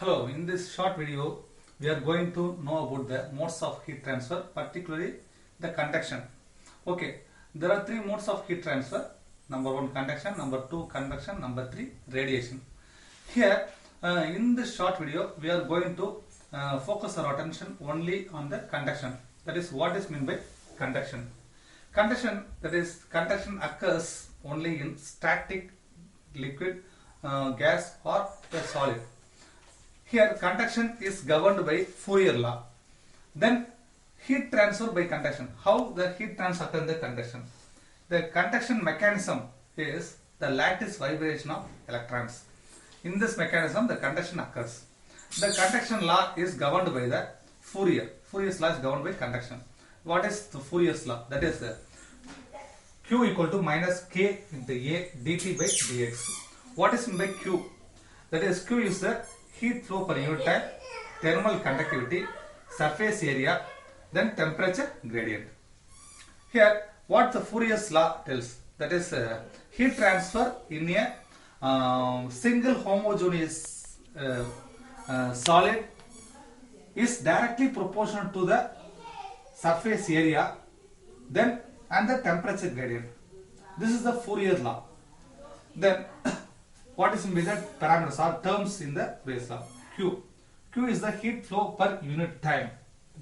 Hello, in this short video, we are going to know about the modes of heat transfer, particularly the conduction. Okay, there are three modes of heat transfer. Number one, conduction. Number two, convection. Number three, radiation. Here, in this short video, we are going to focus our attention only on the conduction. That is what is meant by conduction. Conduction, that is, conduction occurs only in static, liquid, gas or a solid. Here conduction is governed by Fourier law. Then heat transfer by conduction. How the heat transfer occurs in the conduction? The conduction mechanism is the lattice vibration of electrons. In this mechanism the conduction occurs. The conduction law is governed by the Fourier. Fourier's law is governed by conduction. What is the Fourier's law? That is the Q equal to minus K into A dt by dx. What is meant by Q? That is, Q is the heat flow per unit time, thermal conductivity, surface area, then temperature gradient. Here, what the Fourier's law tells, that is heat transfer in a single homogeneous solid is directly proportional to the surface area, then and the temperature gradient. This is the Fourier law. Then what is measured parameters or terms in the Fourier's law? Q. Q is the heat flow per unit time.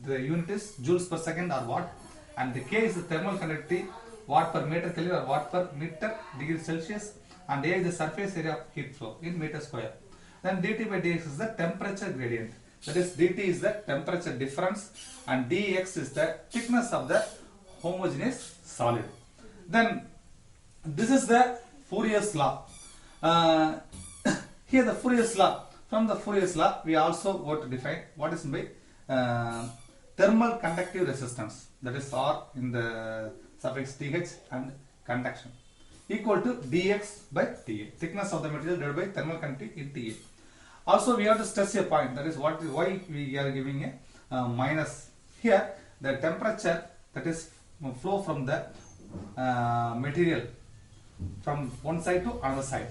The unit is joules per second or watt, and the K is the thermal conductivity, watt per meter Kelvin or watt per meter degree Celsius, and A is the surface area of heat flow in meter square. Then dt by dx is the temperature gradient. That is, dt is the temperature difference and dx is the thickness of the homogeneous solid. Then this is the Fourier's law. Here the Fourier's law. From the Fourier's law, we also got to define what is by thermal conductive resistance. That is R in the suffix Th and conduction equal to dx by Ta. Thickness of the material divided by thermal conductivity in Ta. Also, we have to stress a point. That is why we are giving a minus. Here, the temperature, that is flow from the material from one side to another side.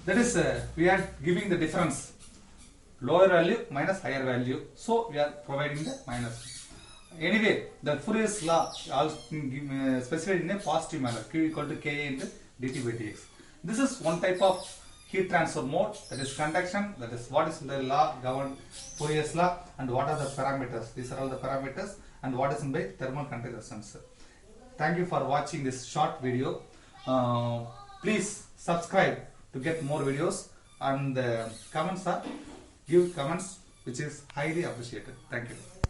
That is, we are giving the difference, lower value minus higher value. So we are providing the minus. Anyway, the Fourier's law also specified in a positive manner. Q equal to Ka into dt by dx. This is one type of heat transfer mode, that is conduction. That is what is the law governed Fourier's law and what are the parameters. These are all the parameters and what is in by thermal conductive resistance. Thank you for watching this short video. Please subscribe to get more videos, and give comments, which is highly appreciated. Thank you.